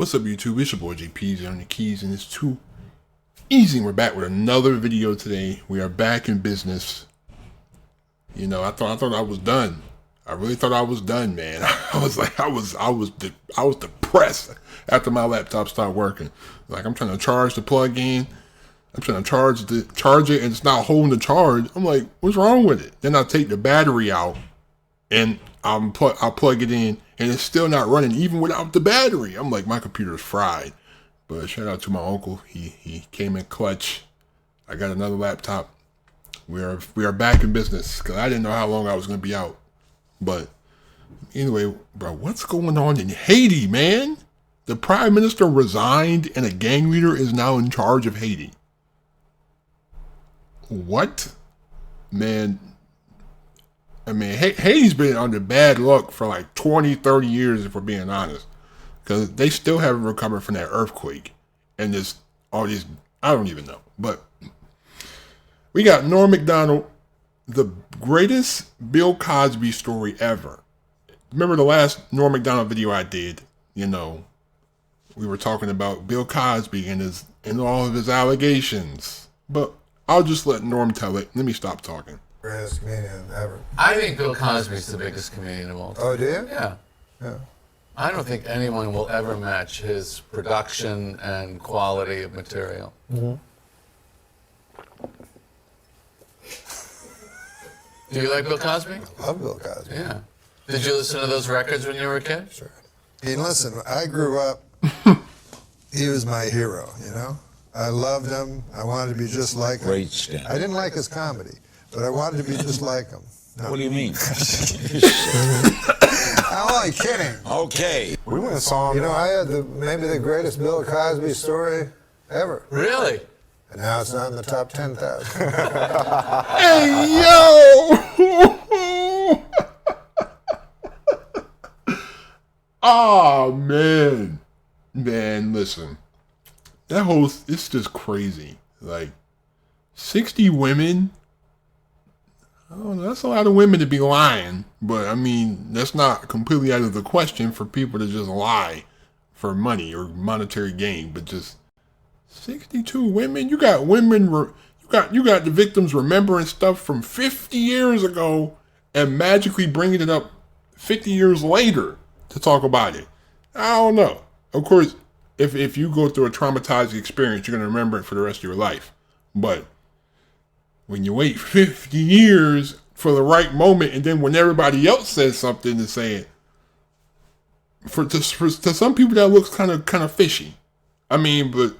What's up, YouTube? It's your boy JP's on the keys, and it's too easy. We're back with another video today. We are back in business. You know, I thought I was done. I really thought I was done, man. I was depressed after my laptop stopped working. Like, I'm trying to charge the plug in. I'm trying to charge it, and it's not holding the charge. I'm like, what's wrong with it? Then I take the battery out, and I'll plug it in, and it's still not running even without the battery. I'm like, my computer's fried. But shout out to my uncle. He came in clutch. I got another laptop. We are back in business because I didn't know how long I was going to be out. But anyway, bro, what's going on in Haiti, man? The prime minister resigned and a gang leader is now in charge of Haiti. What? Man, I mean, Haiti's been under bad luck for like 20, 30 years, if we're being honest. Because they still haven't recovered from that earthquake. And all these, I don't even know. But we got Norm Macdonald, the greatest Bill Cosby story ever. Remember the last Norm Macdonald video I did? You know, we were talking about Bill Cosby and all of his allegations. But I'll just let Norm tell it. Let me stop talking. Greatest comedian ever. I think Bill Cosby's the biggest comedian of all time. Oh, do you? Yeah. Yeah. I don't think anyone will ever match his production and quality of material. Mm-hmm. Do you like Bill Cosby? I love Bill Cosby. Yeah. Did you listen to those records when you were a kid? Sure. And listen, I grew up, he was my hero, you know? I loved him. I wanted to be just like him. Great stand. I didn't like his comedy, but I wanted to be just like him. No. What do you mean? I'm only kidding. Okay. We went and saw him. You know, I had maybe the greatest Bill Cosby story ever. Really? And now it's not in the top 10,000. Hey, yo! Oh, man. Man, listen. It's just crazy. Like, 60 women? I don't know, that's a lot of women to be lying. But, I mean, that's not completely out of the question for people to just lie for money or monetary gain. But just 62 women? You got women, you got the victims remembering stuff from 50 years ago and magically bringing it up 50 years later to talk about it. I don't know. Of course, if you go through a traumatizing experience, you're going to remember it for the rest of your life. But when you wait 50 years for the right moment, and then when everybody else says something to say it, to some people that looks kind of fishy. I mean, but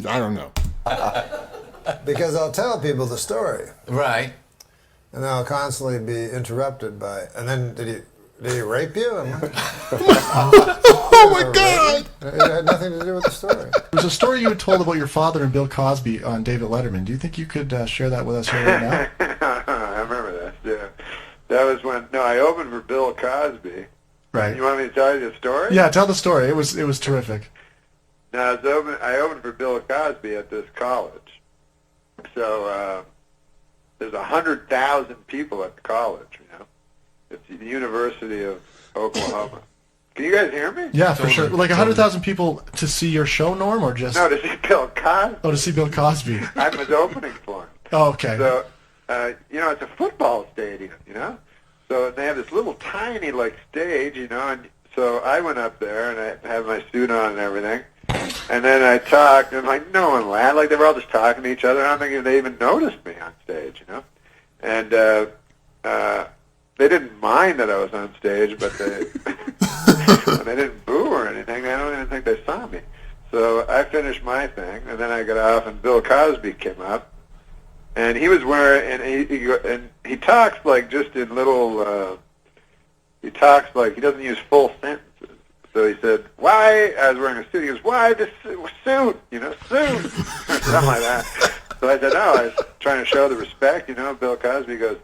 I don't know. Because I'll tell people the story. Right. And I'll constantly be interrupted by, and then did he rape you? Oh my God! It had nothing to do with the story. There was a story you had told about your father and Bill Cosby on David Letterman. Do you think you could share that with us here right now? I remember that, yeah. That was when, I opened for Bill Cosby. Right. You want me to tell you the story? Yeah, tell the story. It was terrific. No, I opened for Bill Cosby at this college. So there's 100,000 people at the college, you know. It's the University of Oklahoma. Can you guys hear me? Yeah, for sure. Like 100,000 people to see your show, Norm, or just? No, to see Bill Cosby. Oh, to see Bill Cosby. I was opening for him. Oh, okay. So, it's a football stadium, you know? So they have this little tiny, stage, you know, and so I went up there, and I had my suit on and everything, and then I talked, and, no one laughed. They were all just talking to each other. I don't think they even noticed me on stage, you know? And they didn't mind that I was on stage, but they they didn't boo or anything. I don't even think they saw me. So I finished my thing, and then I got off, and Bill Cosby came up, and he was wearing, and he talks just in little. He talks he doesn't use full sentences. So he said, "Why?" I was wearing a suit. He goes, "Why this suit? You know, suit," something like that. So I said, "No, I was trying to show the respect." You know, Bill Cosby goes,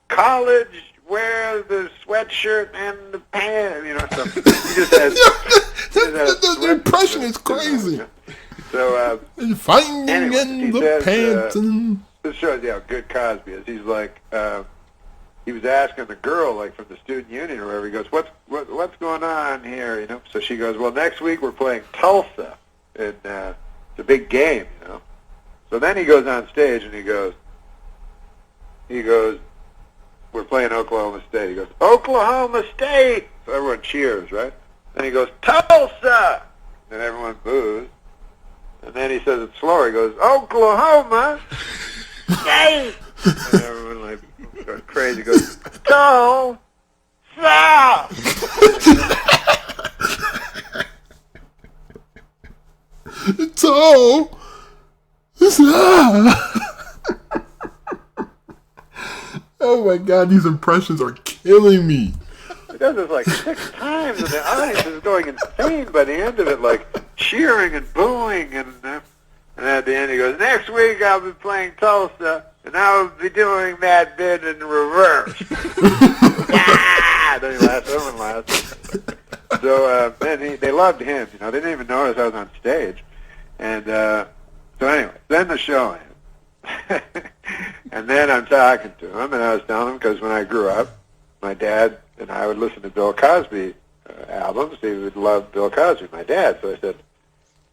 "College, wear the sweatshirt and the pants," you know, so he just has... The impression is crazy. So, fighting anyway, in the pants. This shows you how good Cosby is. He's like, he was asking the girl, like from the student union or whatever, he goes, what's going on here, you know? So she goes, well, next week we're playing Tulsa, and it's a big game, you know? So then he goes on stage and he goes, we're playing Oklahoma State. He goes, Oklahoma State! So everyone cheers, right? Then he goes, Tulsa! And everyone boos. And then he says it slower. He goes, Oklahoma State! And everyone like goes crazy. He goes, Tulsa! So, oh my God, these impressions are killing me. He does this like 6 times, and the audience is going insane by the end of it, like cheering and booing, and at the end he goes, next week I'll be playing Tulsa, and I'll be doing that bit in reverse. Then he laughs, everyone laughs. So, man, they loved him, you know, they didn't even notice I was on stage. And so anyway, then the show ends. And then I'm talking to him, and I was telling him, because when I grew up, my dad and I would listen to Bill Cosby albums. He would love Bill Cosby, my dad. So I said,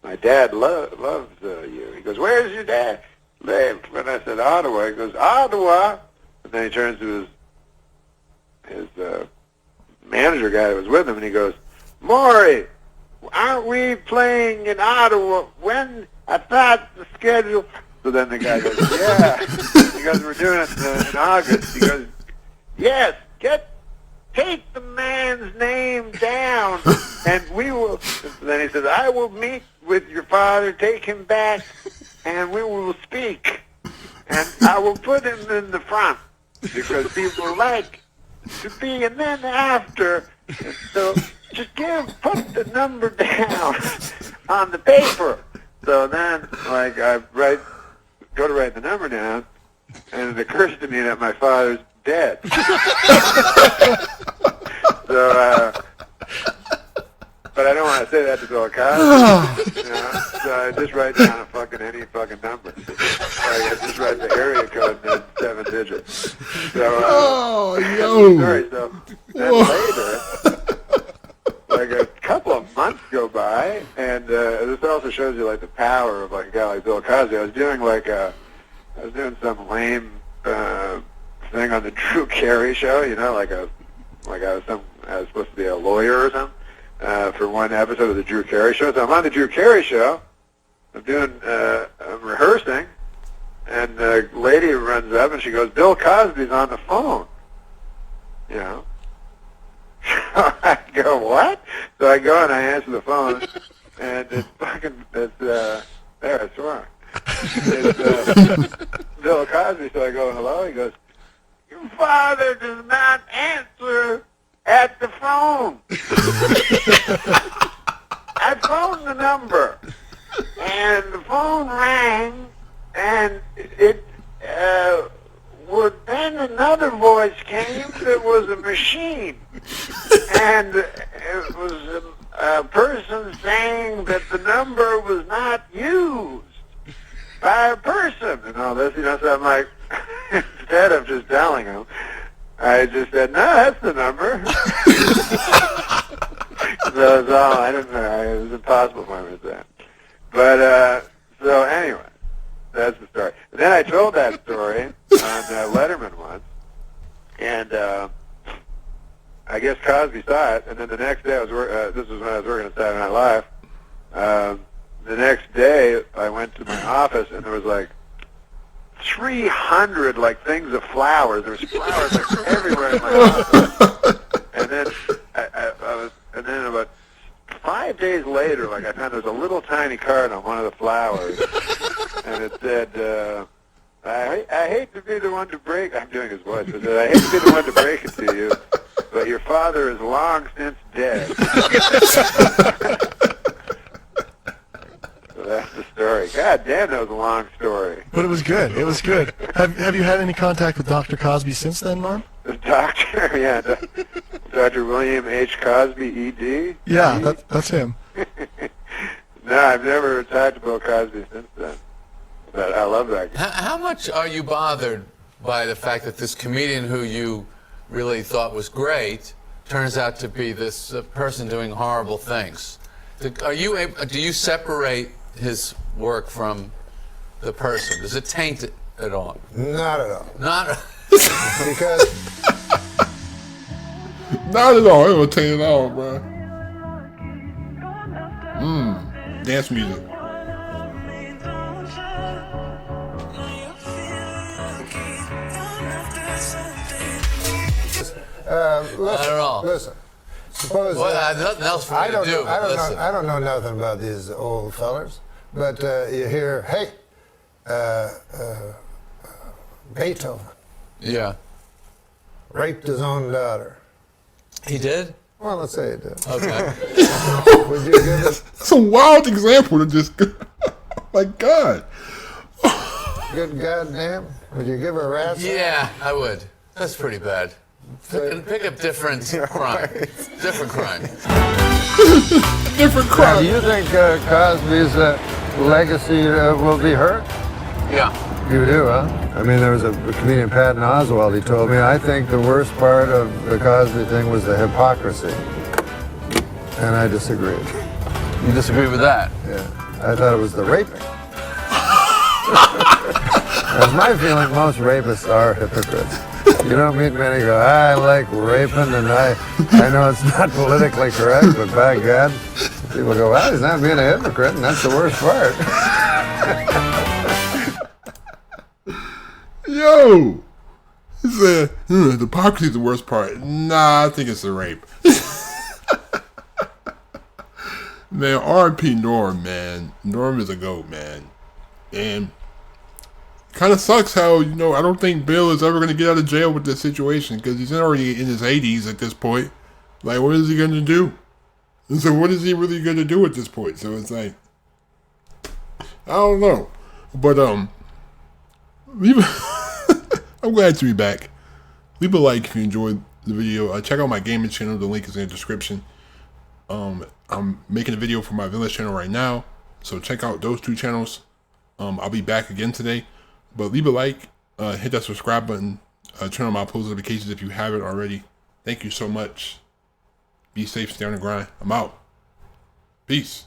my dad loves you. He goes, where's your dad live? And I said, Ottawa. He goes, Ottawa. And then he turns to his manager guy that was with him, and he goes, Maury, aren't we playing in Ottawa? When? I thought the schedule. So then the guy goes, yeah. He goes, we're doing it in August. He goes, yes, take the man's name down, and we will. Then he says, I will meet with your father, take him back, and we will speak. And I will put him in the front, because he will like to be, and then after, so just put the number down on the paper. So then, like, go to write the number down, and it occurs to me that my father's dead. So, but I don't want to say that to Bill Cosby. You know? So I just write down any fucking number. Like, I just write the area code and then 7 digits. So, sorry. So then later, like a couple of months go by, and this also shows you like the power of like a guy like Bill Cosby. I was doing some lame thing on the Drew Carey show, you know, like I was supposed to be a lawyer or something for one episode of the Drew Carey show. So I'm on the Drew Carey show. I'm rehearsing, and the lady runs up and she goes, Bill Cosby's on the phone. You know. So I go, what? So I go and I answer the phone, and there, I swear. It's Bill Cosby. So I go, hello? He goes, your father does not answer at the phone. I phoned the number, and the phone rang, and then another voice came that was a machine, and it was a person saying that the number was not used by a person, and all this, you know. So I'm like, instead of just telling him, I just said, no, that's the number. So it's all, I didn't know, it was impossible for me to say. But, so anyway, that's the story. And then I told that story on Letterman once, and I guess Cosby saw it, and then the next day, this was when I was working at Saturday Night Live, the next day I went to my office, and there was like 300 like things of flowers. There was flowers like everywhere in my office. And then and then about 5 days later, like I found there was a little tiny card on one of the flowers, and it said, I hate to be the one to break. I'm doing his voice. It said, I hate to be the one to break it to you, but your father is long since dead. So that's the story. God damn, that was a long story. But it was good. It was good. Have you had any contact with Dr. Cosby since then, Norm? The doctor, yeah, Dr. William H. Cosby, E.D. Yeah, that's him. No, I've never talked to Bill Cosby since then. But I love that guy. How much are you bothered by the fact that this comedian who you really thought was great turns out to be this person doing horrible things. Do you separate his work from the person? Does it taint it at all? Not at all. Not. Because Not at all. It will taint it all, bro. Dance music. listen, I don't know. listen. Suppose Well, nothing else for me to do. I don't Listen. know. I don't know nothing about these old fellers, but you hear, hey, Beethoven Yeah. raped his own daughter. He did? Well, let's say he did. Okay. Would you give it? That's a wild example to just. My God. Good goddamn. Would you give her a rat's? Yeah, I would. That's pretty bad. Pick a different crime. Different crime. Different Now, crime. do you think Cosby's legacy will be hurt? Yeah. You do, huh? I mean, there was a comedian, Patton Oswalt, he told me, I think the worst part of the Cosby thing was the hypocrisy. And I disagreed. You disagree with that? Yeah. I thought it was the raping. That's my feeling. Most rapists are hypocrites. You don't meet many who go, I like raping, and I know it's not politically correct, but by God, people go, well, he's not being a hypocrite, and that's the worst part. Yo! He said, the hypocrisy is the worst part. Nah, I think it's the rape. Man, R.I.P. Norm, man. Norm is a GOAT, man. And kind of sucks how, I don't think Bill is ever going to get out of jail with this situation because he's already in his 80s at this point. Like, what is he going to do? And so what is he really going to do at this point? So it's like, I don't know. But, I'm glad to be back. Leave a like if you enjoyed the video. Check out my gaming channel. The link is in the description. I'm making a video for my Village channel right now, so check out those two channels. I'll be back again today, but leave a like, hit that subscribe button, turn on my post notifications if you haven't already. Thank you so much. Be safe, stay on the grind. I'm out. Peace.